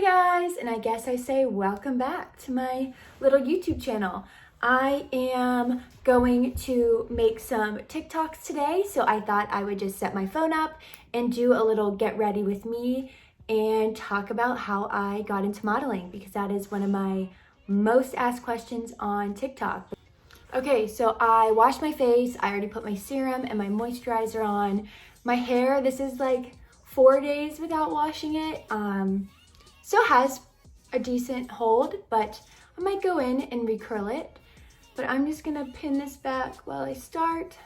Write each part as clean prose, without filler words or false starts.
guys, and I guess I say welcome back to my little YouTube channel. I am going to make some TikToks today, so I thought I would just set my phone up and do a little get ready with me and talk about how I got into modeling, because that is one of my most asked questions on TikTok. Okay, so I washed my face, I already put my serum and my moisturizer on. My hair, this is like 4 days without washing it. Still has a decent hold, but I might go in and recurl it. But I'm just gonna pin this back while I start.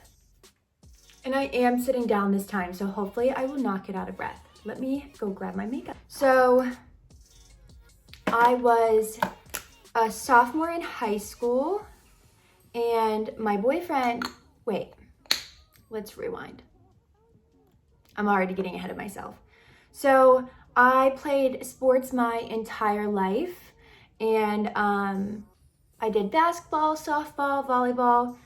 And I am sitting down this time, so hopefully I will not get out of breath. Let me go grab my makeup. So I was a sophomore in high school and my boyfriend, wait, let's rewind. I'm already getting ahead of myself. So I played sports my entire life, and I did basketball, softball, volleyball.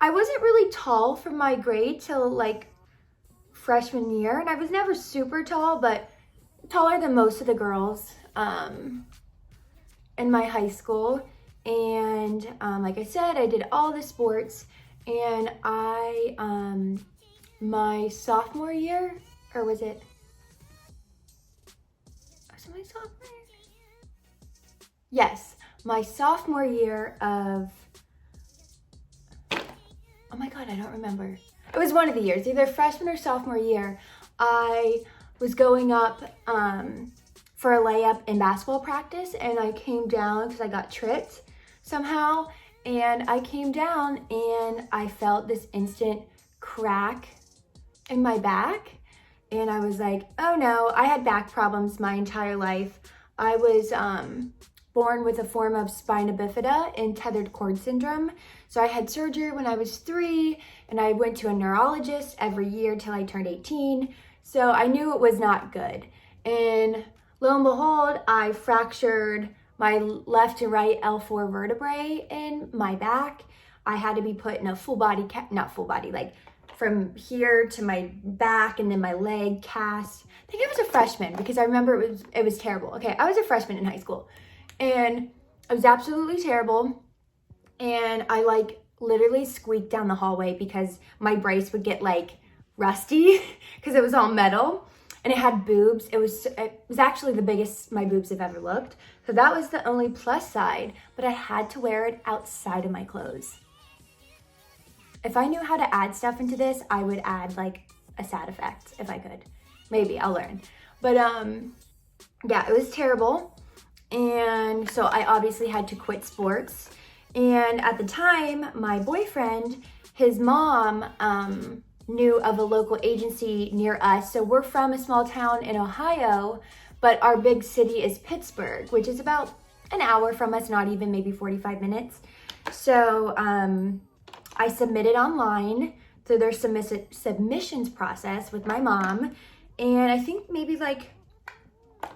I wasn't really tall for my grade till like freshman year, and I was never super tall, but taller than most of the girls in my high school. And like I said, I did all the sports, and my sophomore year, or was it my sophomore year? Yes, my sophomore year of, oh my God, I don't remember. It was one of the years, either freshman or sophomore year. I was going up for a layup in basketball practice, and I came down because I got tripped somehow, and I came down and I felt this instant crack in my back. And I was like, oh no, I had back problems my entire life. I was born with a form of spina bifida and tethered cord syndrome. So I had surgery when I was 3, and I went to a neurologist every year till I turned 18. So I knew it was not good. And lo and behold, I fractured my left and right L4 vertebrae in my back. I had to be put in a full body, not full body, like from here to my back and then my leg cast. I think I was a freshman because I remember it was terrible. Okay, I was a freshman in high school and it was absolutely terrible. And I like literally squeaked down the hallway because my brace would get like rusty because it was all metal and it had boobs. It was actually the biggest my boobs have ever looked. So that was the only plus side, but I had to wear it outside of my clothes. If I knew how to add stuff into this, I would add like a sad effect if I could. Maybe I'll learn. But yeah, it was terrible. And so I obviously had to quit sports. And at the time, my boyfriend, his mom knew of a local agency near us. So we're from a small town in Ohio, but our big city is Pittsburgh, which is about an hour from us, not even, maybe 45 minutes. So I submitted online through their submissions process with my mom. And I think maybe like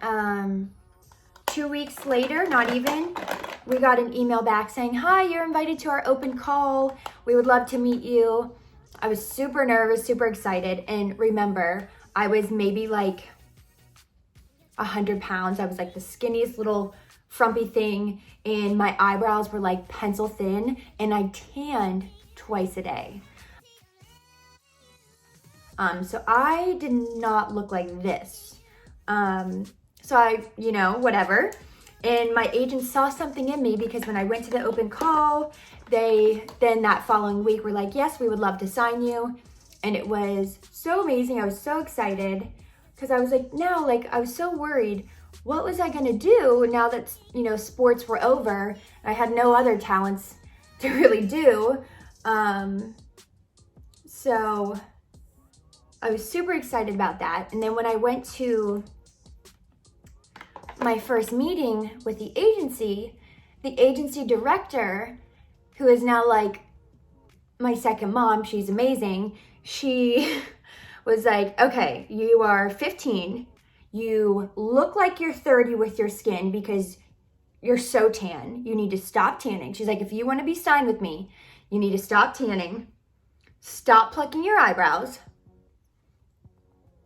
2 weeks later, not even, we got an email back saying, hi, you're invited to our open call. We would love to meet you. I was super nervous, super excited. And remember, I was maybe like 100 pounds. I was like the skinniest little frumpy thing. And my eyebrows were like pencil thin. And I tanned twice a day. So I did not look like this. So I, whatever. And my agent saw something in me because when I went to the open call, then that following week were like, yes, we would love to sign you. And it was so amazing. I was so excited because I was like, now, like, I was so worried. What was I gonna do now that, sports were over? I had no other talents to really do. So I was super excited about that. And then when I went to my first meeting with the agency director, who is now like my second mom, she's amazing. She was like, okay, you are 15. You look like you're 30 with your skin because you're so tan. You need to stop tanning. She's like, if you want to be signed with me, you need to stop tanning, stop plucking your eyebrows.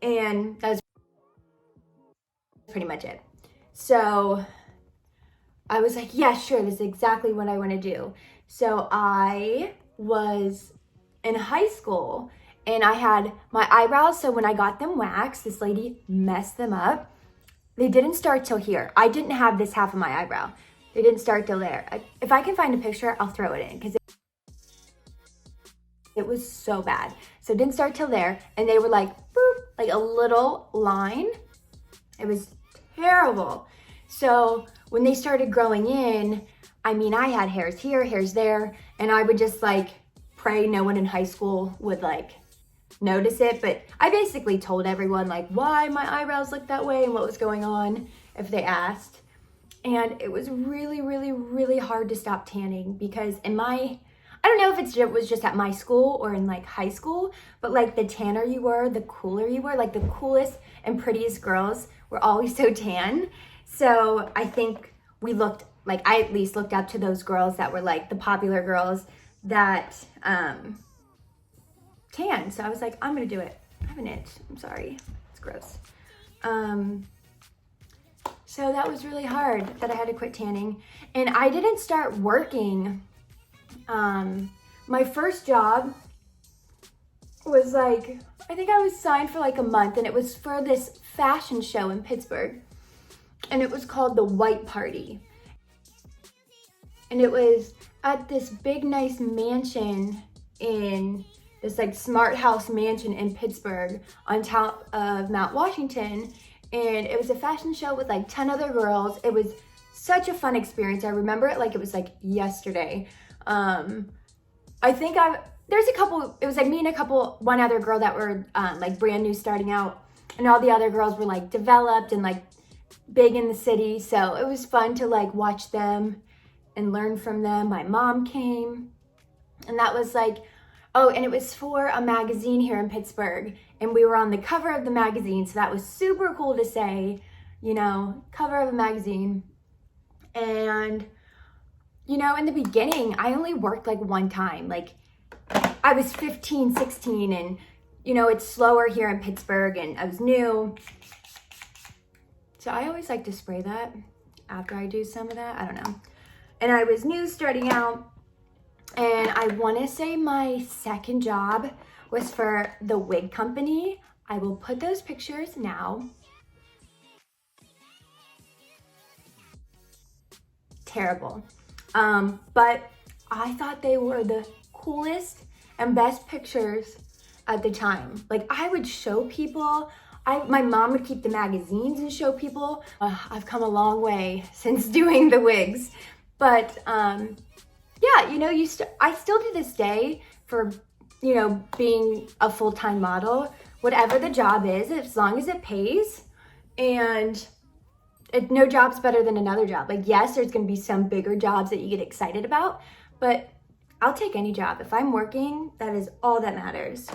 And that's pretty much it. So I was like, yeah, sure, this is exactly what I want to do. So I was in high school and I had my eyebrows. So when I got them waxed, this lady messed them up. They didn't start till here. I didn't have this half of my eyebrow. They didn't start till there. If I can find a picture, I'll throw it in because it was so bad. So it didn't start till there. And they were like, boop, like a little line. It was terrible. So when they started growing in, I mean, I had hairs here, hairs there, and I would just like pray no one in high school would like notice it. But I basically told everyone like why my eyebrows looked that way and what was going on if they asked. And it was really, really, really hard to stop tanning because I don't know if it was just at my school or in like high school, but like the tanner you were, the cooler you were, like the coolest and prettiest girls were always so tan. So I think we looked, like I at least looked up to those girls that were like the popular girls that tan. So I was like, I'm gonna do it. I have an itch, I'm sorry, it's gross. So that was really hard that I had to quit tanning. And I didn't start working. My first job was like, I think I was signed for like a month and it was for this fashion show in Pittsburgh. And it was called the White Party. And it was at this big, nice mansion in this like smart house mansion in Pittsburgh on top of Mount Washington. And it was a fashion show with like 10 other girls. It was such a fun experience. I remember it like it was like yesterday. I think there's a couple, it was like me and one other girl that were like brand new starting out, and all the other girls were like developed and like big in the city. So it was fun to like watch them and learn from them. My mom came, and that was like, oh, and it was for a magazine here in Pittsburgh, and we were on the cover of the magazine. So that was super cool to say, you know, cover of a magazine. And you know, in the beginning, I only worked like one time. Like I was 15, 16, and you know, it's slower here in Pittsburgh and I was new. So I always like to spray that after I do some of that, I don't know. And I was new starting out, and I wanna say my second job was for the wig company. I will put those pictures now. Terrible. But I thought they were the coolest and best pictures at the time. Like I would show people, my mom would keep the magazines and show people. I've come a long way since doing the wigs. But yeah, you know, I still to this day, for, you know, being a full-time model, whatever the job is, as long as it pays, and no job's better than another job. Like, yes, there's gonna be some bigger jobs that you get excited about, but I'll take any job. If I'm working, that is all that matters.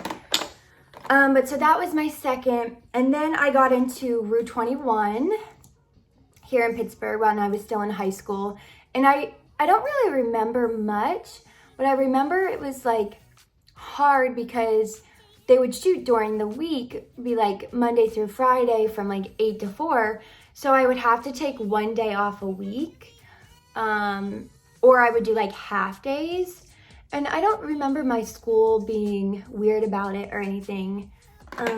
But so that was my second. And then I got into Rue 21 here in Pittsburgh when I was still in high school. And I don't really remember much, but I remember it was like hard because they would shoot during the week, be like Monday through Friday from like 8 to 4. So I would have to take one day off a week, or I would do like half days. And I don't remember my school being weird about it or anything. I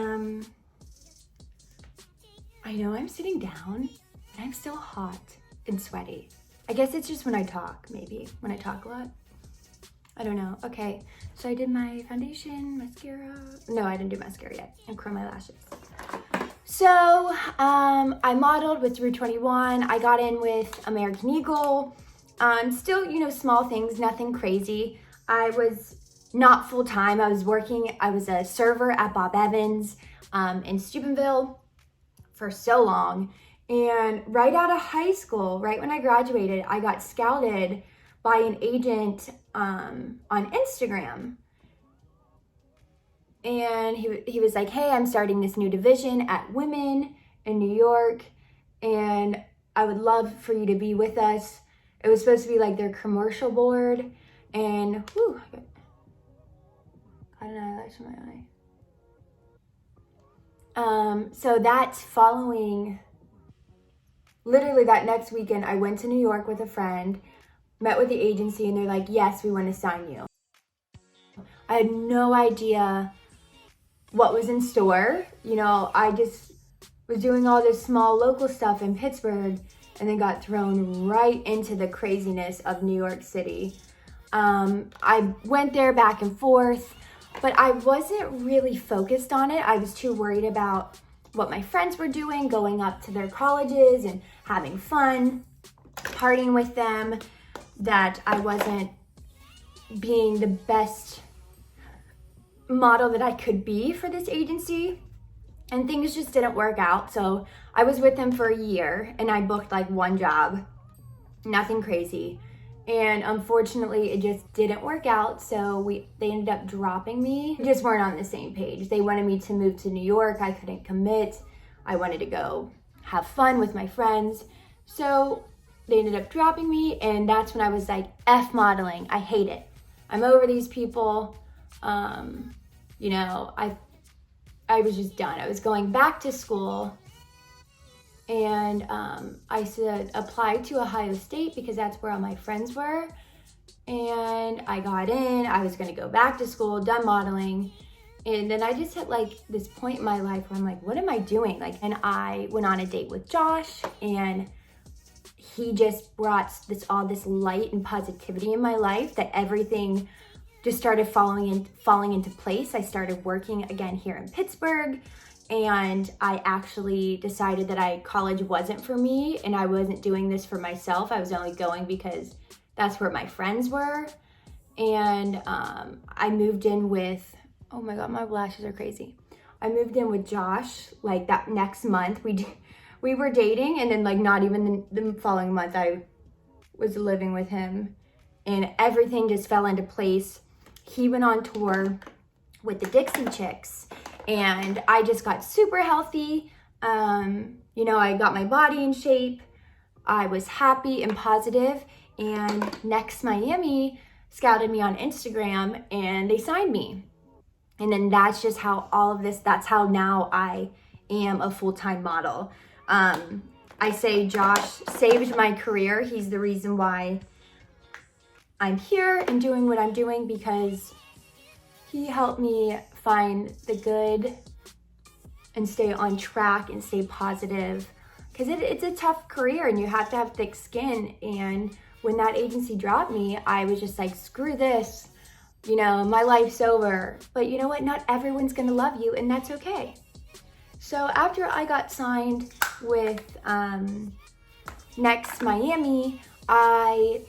know I'm sitting down and I'm still hot and sweaty. I guess it's just when I talk, maybe, when I talk a lot. I don't know. Okay, so I did my foundation, mascara. No, I didn't do mascara yet, and curl my lashes. So I modeled with Rue 21. I got in with American Eagle. Still, you know, small things, nothing crazy. I was not full-time. I was a server at Bob Evans in Steubenville for so long. And right out of high school, right when I graduated, I got scouted by an agent on Instagram. And he was like, hey, I'm starting this new division at Women in New York, and I would love for you to be with us. It was supposed to be like their commercial board, and whew, got an eyelash in my eye. So that's following literally that next weekend, I went to New York with a friend, met with the agency, and they're like, yes, we want to sign you. I had no idea what was in store. You know, I just was doing all this small local stuff in Pittsburgh and then got thrown right into the craziness of New York City. I went there back and forth, but I wasn't really focused on it. I was too worried about what my friends were doing, going up to their colleges and having fun, partying with them, that I wasn't being the best model that I could be for this agency. And things just didn't work out. So I was with them for a year and I booked like one job, nothing crazy. And unfortunately, it just didn't work out. So they ended up dropping me. We just weren't on the same page. They wanted me to move to New York. I couldn't commit. I wanted to go have fun with my friends. So they ended up dropping me. And that's when I was like, F modeling. I hate it. I'm over these people. You know, I was just done. I was going back to school, and I said apply to Ohio State because that's where all my friends were. And I got in. I was going to go back to school, done modeling. And then I just hit like this point in my life where I'm like, what am I doing? Like, and I went on a date with Josh, and he just brought all this light and positivity in my life that everything just started falling into place. I started working again here in Pittsburgh, and I actually decided that college wasn't for me, and I wasn't doing this for myself. I was only going because that's where my friends were. And I moved in with, oh my God, my lashes are crazy. I moved in with Josh like that next month. We were dating, and then like not even the following month I was living with him, and everything just fell into place. He went on tour with the Dixie Chicks, and I just got super healthy. You know, I got my body in shape. I was happy and positive, and Next Miami scouted me on Instagram, and they signed me. And then that's just how that's how now I am a full-time model. I say Josh saved my career. He's the reason why I'm here and doing what I'm doing, because he helped me find the good and stay on track and stay positive, because it's a tough career and you have to have thick skin. And when that agency dropped me, I was just like, screw this, you know, my life's over. But you know what? Not everyone's gonna love you, and that's okay. So after I got signed with Next Miami, I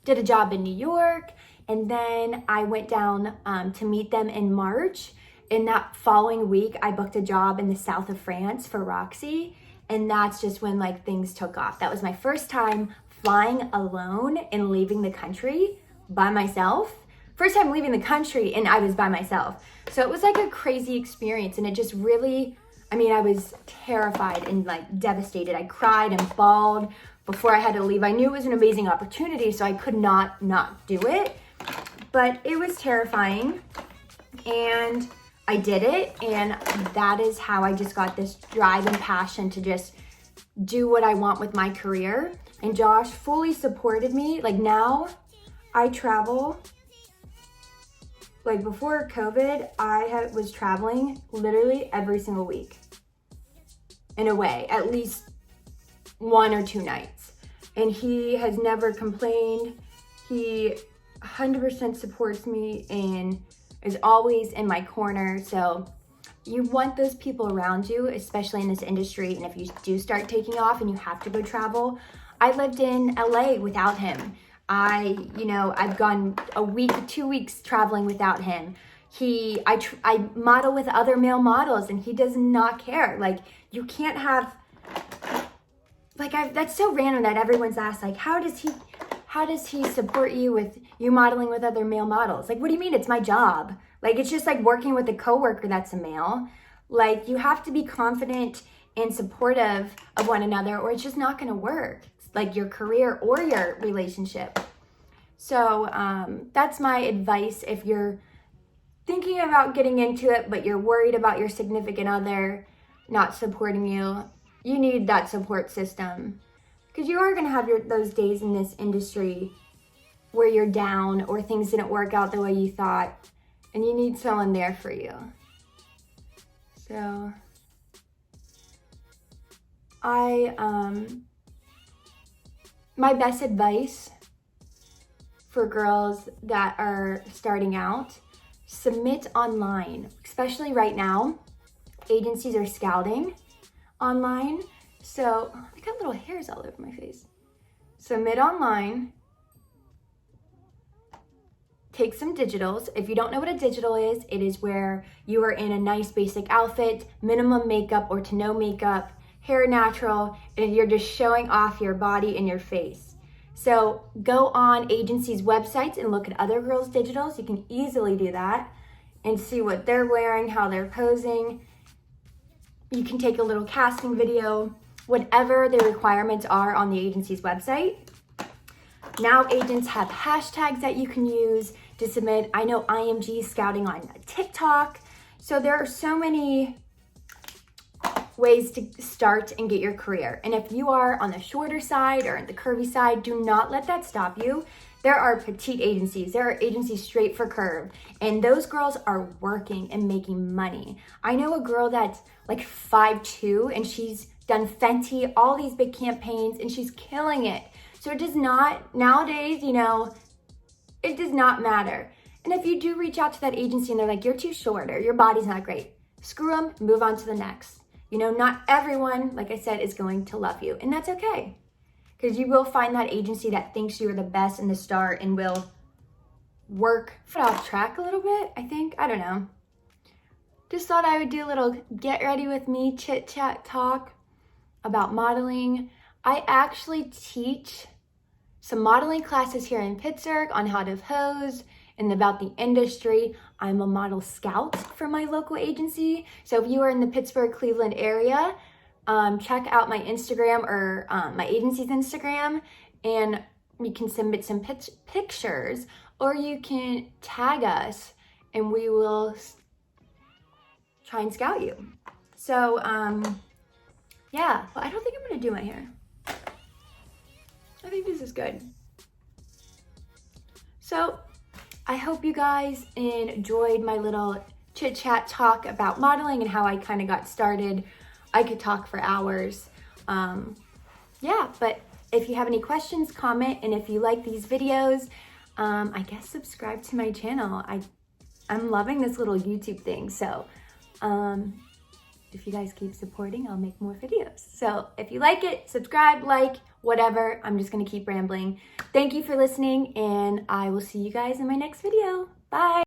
did a job in New York, and then I went down to meet them in March. In that following week, I booked a job in the south of France for Roxy, and that's just when like things took off. That was my first time flying alone and leaving the country by myself. First time leaving the country, and I was by myself. So it was like a crazy experience, and it just really, I mean, I was terrified and like devastated. I cried and bawled before I had to leave. I knew it was an amazing opportunity, so I could not do it. But it was terrifying, and I did it, and that is how I just got this drive and passion to just do what I want with my career. And Josh fully supported me. Like now, I travel. Like before COVID, I was traveling literally every single week in a way, at least 1 or 2 nights. And he has never complained. He 100% supports me and is always in my corner. So you want those people around you, especially in this industry. And if you do start taking off and you have to go travel, I lived in LA without him. I've gone a week, 2 weeks traveling without him. I model with other male models, and he does not care. Like, you can't have, like, that's so random that everyone's asked, like, how does he support you with you modeling with other male models? Like, what do you mean? It's my job. Like, it's just like working with a coworker that's a male. Like, you have to be confident and supportive of one another, or it's just not going to work. Like your career or your relationship. So that's my advice if you're thinking about getting into it, but you're worried about your significant other not supporting you. you need that support system, because you are going to have those days in this industry where you're down or things didn't work out the way you thought, and you need someone there for you. So my best advice for girls that are starting out, submit online. Especially right now, agencies are scouting online. So I got little hairs all over my face. Submit online. Take some digitals. If you don't know what a digital is, it is where you are in a nice basic outfit, minimum makeup or to no makeup, hair natural, and you're just showing off your body and your face. So go on agencies' websites and look at other girls' digitals. You can easily do that and see what they're wearing, how they're posing. You can take a little casting video, whatever the requirements are on the agency's website. Now agents have hashtags that you can use to submit. I know IMG is scouting on TikTok. So there are so many ways to start and get your career. And if you are on the shorter side or the curvy side, do not let that stop you. There are petite agencies. There are agencies straight for curve. And those girls are working and making money. I know a girl that's like 5'2", and she's done Fenty, all these big campaigns, and she's killing it. So it does not, nowadays, it does not matter. And if you do reach out to that agency and they're like, you're too short or your body's not great, screw them, move on to the next. Not everyone, like I said, is going to love you, and that's okay. Because you will find that agency that thinks you're the best and the star and will work off track a little bit, I think. I don't know. Just thought I would do a little get ready with me chit chat talk about modeling. I actually teach some modeling classes here in Pittsburgh on how to pose and about the industry. I'm a model scout for my local agency. So if you are in the Pittsburgh, Cleveland area, check out my Instagram or my agency's Instagram, and you can submit some pictures, or you can tag us and we will try and scout you. So yeah, but I don't think I'm gonna do my hair. I think this is good. So I hope you guys enjoyed my little chit chat talk about modeling and how I kind of got started. I could talk for hours. Yeah, but if you have any questions, comment, and if you like these videos, I guess subscribe to my channel. I'm loving this little YouTube thing, so if you guys keep supporting, I'll make more videos. So if you like it, subscribe, like, whatever. I'm just gonna keep rambling. Thank you for listening, and I will see you guys in my next video. Bye.